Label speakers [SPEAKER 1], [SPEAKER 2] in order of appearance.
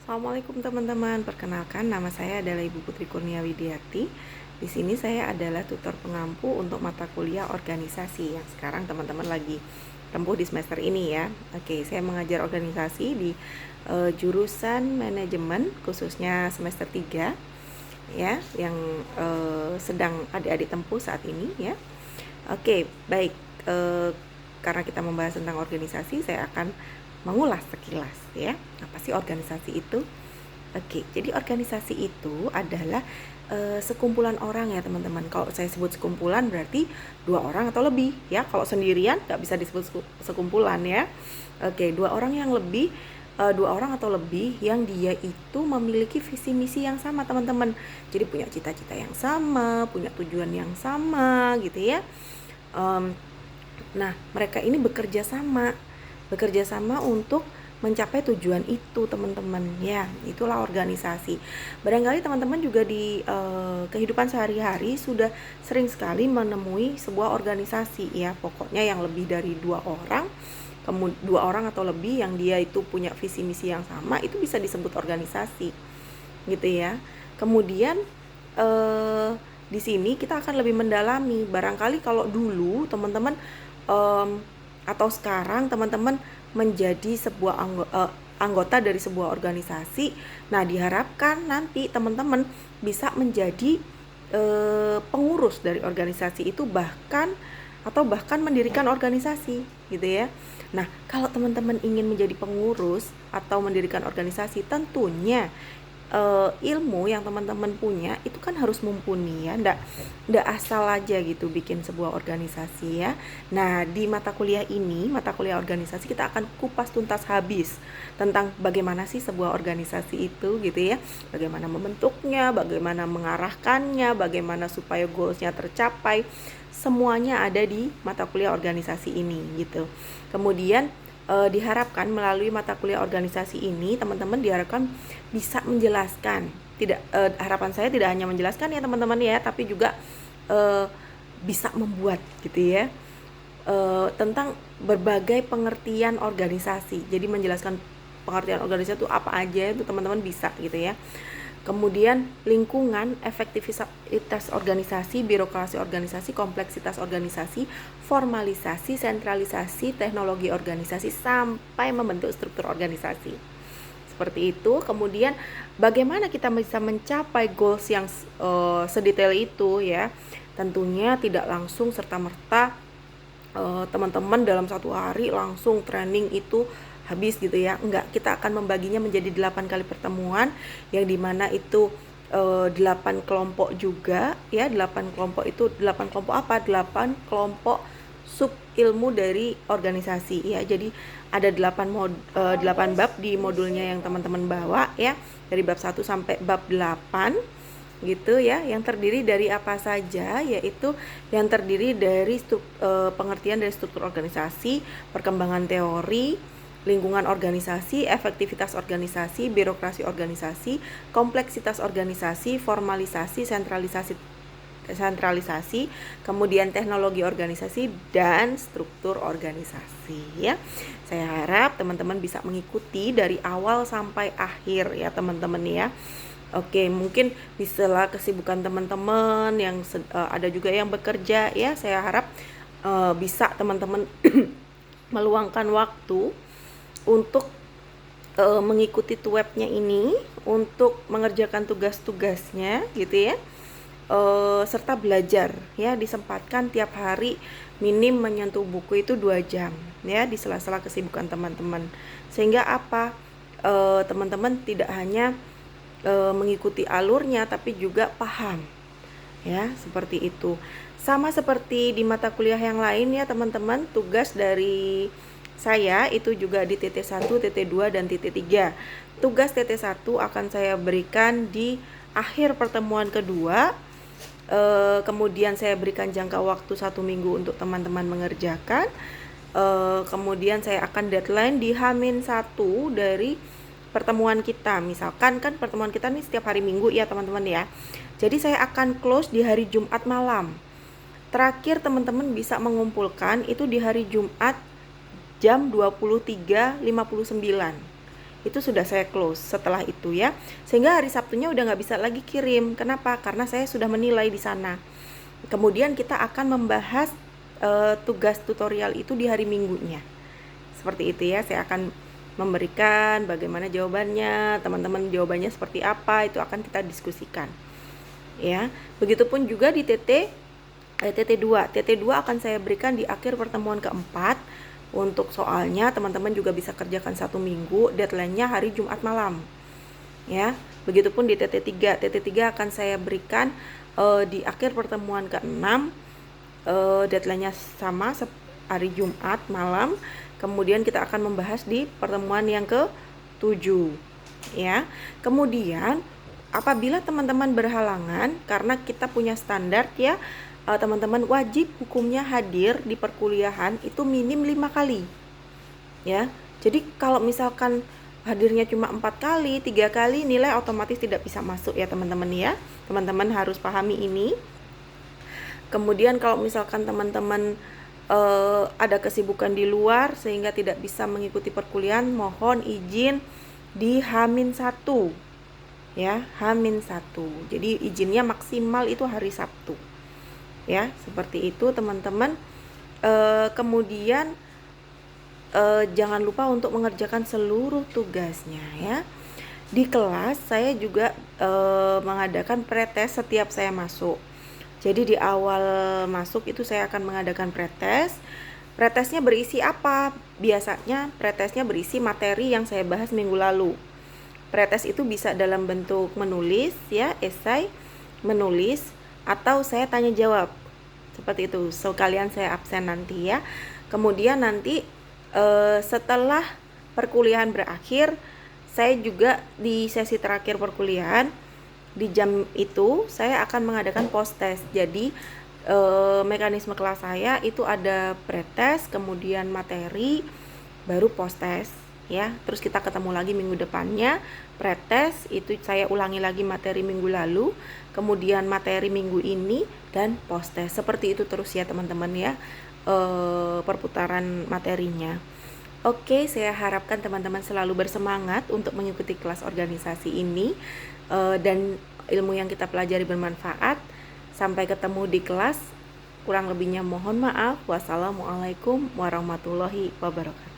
[SPEAKER 1] Assalamualaikum teman-teman, perkenalkan nama saya adalah Ibu Putri Kurnia Widiati. Di sini saya adalah tutor pengampu untuk mata kuliah organisasi yang sekarang teman-teman lagi tempuh di semester ini ya. Oke, saya mengajar organisasi di jurusan manajemen khususnya semester 3 ya, yang sedang adik-adik tempuh saat ini ya. Oke, baik. Karena kita membahas tentang organisasi, saya akan mengulas sekilas ya. Apa sih organisasi itu? Oke, jadi organisasi itu adalah sekumpulan orang ya teman-teman. Kalau saya sebut sekumpulan berarti 2 orang atau lebih ya. Kalau sendirian nggak bisa disebut sekumpulan ya. Oke, 2 orang yang lebih, 2 orang atau lebih yang dia itu memiliki visi misi yang sama teman-teman. Jadi punya cita-cita yang sama, punya tujuan yang sama gitu ya. Nah, mereka ini bekerja sama untuk mencapai tujuan itu teman-teman ya. Itulah organisasi. Barangkali teman-teman juga di kehidupan sehari-hari sudah sering sekali menemui sebuah organisasi ya. Pokoknya yang lebih dari 2 orang, 2 orang atau lebih yang dia itu punya visi misi yang sama, itu bisa disebut organisasi gitu ya. Kemudian di sini kita akan lebih mendalami. Barangkali kalau dulu teman-teman atau sekarang teman-teman menjadi sebuah anggota dari sebuah organisasi. Nah, diharapkan nanti teman-teman bisa menjadi pengurus dari organisasi itu, bahkan mendirikan organisasi gitu ya. Nah, kalau teman-teman ingin menjadi pengurus atau mendirikan organisasi, tentunya ilmu yang teman-teman punya itu kan harus mumpuni ya, ndak asal aja gitu bikin sebuah organisasi ya. Nah, di mata kuliah ini, mata kuliah organisasi, kita akan kupas tuntas habis tentang bagaimana sih sebuah organisasi itu gitu ya, bagaimana membentuknya, bagaimana mengarahkannya, bagaimana supaya goalsnya tercapai. Semuanya ada di mata kuliah organisasi ini gitu. Kemudian diharapkan melalui mata kuliah organisasi ini teman-teman diharapkan bisa menjelaskan, harapan saya tidak hanya menjelaskan ya teman-teman ya, tapi juga bisa membuat gitu ya, tentang berbagai pengertian organisasi. Jadi menjelaskan pengertian organisasi itu apa aja, itu teman-teman bisa gitu ya. Kemudian lingkungan, efektivitas organisasi, birokrasi organisasi, kompleksitas organisasi, formalisasi, sentralisasi, teknologi organisasi, sampai membentuk struktur organisasi. Seperti itu. Kemudian bagaimana kita bisa mencapai goals yang sedetail itu ya. Tentunya tidak langsung serta-merta teman-teman dalam 1 hari langsung training itu habis gitu ya. Enggak, kita akan membaginya menjadi 8 kali pertemuan, yang dimana itu 8 kelompok juga ya. 8 kelompok itu 8 kelompok apa? 8 kelompok sub ilmu dari organisasi ya. Jadi ada 8 bab di modulnya yang teman-teman bawa ya, dari bab 1 sampai bab 8 gitu ya, yang terdiri dari apa saja, yaitu yang terdiri dari pengertian dari struktur organisasi, perkembangan teori, lingkungan organisasi, efektivitas organisasi, birokrasi organisasi, kompleksitas organisasi, formalisasi, sentralisasi, kemudian teknologi organisasi dan struktur organisasi ya. Saya harap teman-teman bisa mengikuti dari awal sampai akhir ya teman-teman ya. Oke, mungkin di sela kesibukan teman-teman yang ada juga yang bekerja ya, saya harap bisa teman-teman meluangkan waktu untuk mengikuti webnya ini, untuk mengerjakan tugas-tugasnya gitu ya, serta belajar ya. Disempatkan tiap hari minim menyentuh buku itu 2 jam ya, di sela-sela kesibukan teman-teman, sehingga apa, teman-teman tidak hanya mengikuti alurnya tapi juga paham ya, seperti itu. Sama seperti di mata kuliah yang lain ya teman-teman, tugas dari saya itu juga di TT1, TT2 dan TT3. Tugas TT1 akan saya berikan di akhir pertemuan kedua. Kemudian saya berikan jangka waktu 1 minggu untuk teman-teman mengerjakan. Kemudian saya akan deadline di H-1 dari pertemuan kita. Misalkan kan pertemuan kita nih setiap hari Minggu ya teman-teman ya. Jadi saya akan close di hari Jumat malam. Terakhir teman-teman bisa mengumpulkan itu di hari Jumat jam 23.59 itu sudah saya close setelah itu ya, sehingga hari Sabtunya udah nggak bisa lagi kirim. Kenapa? Karena saya sudah menilai di sana. Kemudian kita akan membahas tugas tutorial itu di hari Minggunya. Seperti itu ya, saya akan memberikan bagaimana jawabannya, teman-teman jawabannya seperti apa, itu akan kita diskusikan. Ya, begitupun juga di TT2. TT2 akan saya berikan di akhir pertemuan keempat. Untuk soalnya teman-teman juga bisa kerjakan 1 minggu, deadline-nya hari Jumat malam. Ya, begitupun di TT3. TT3 akan saya berikan di akhir pertemuan ke-6. Deadline-nya sama hari Jumat malam. Kemudian kita akan membahas di pertemuan yang ke-7 ya. Kemudian apabila teman-teman berhalangan karena kita punya standar ya, teman-teman wajib hukumnya hadir di perkuliahan itu minim 5 kali ya. Jadi kalau misalkan hadirnya cuma 4 kali, 3 kali, nilai otomatis tidak bisa masuk ya teman-teman ya. Teman-teman harus pahami ini. Kemudian kalau misalkan teman-teman ada kesibukan di luar sehingga tidak bisa mengikuti perkuliahan, mohon izin di H-1 ya, H-1. Jadi izinnya maksimal itu hari Sabtu ya, seperti itu teman-teman. Kemudian jangan lupa untuk mengerjakan seluruh tugasnya ya. Di kelas saya juga mengadakan pretest setiap saya masuk. Jadi di awal masuk itu saya akan mengadakan pretest. Pretestnya berisi apa? Biasanya pretestnya berisi materi yang saya bahas minggu lalu. Pretest itu bisa dalam bentuk menulis ya, esai, menulis, atau saya tanya jawab. Seperti itu. Sekalian saya absen nanti ya. Kemudian nanti setelah perkuliahan berakhir, saya juga di sesi terakhir perkuliahan di jam itu saya akan mengadakan post test. Jadi mekanisme kelas saya itu ada pretest, kemudian materi, baru post test ya. Terus kita ketemu lagi minggu depannya, pretest itu saya ulangi lagi materi minggu lalu, kemudian materi minggu ini, dan post test. Seperti itu terus ya teman-teman ya, perputaran materinya. Oke, saya harapkan teman-teman selalu bersemangat untuk mengikuti kelas organisasi ini, dan ilmu yang kita pelajari bermanfaat. Sampai ketemu di kelas. Kurang lebihnya mohon maaf. Wassalamualaikum warahmatullahi wabarakatuh.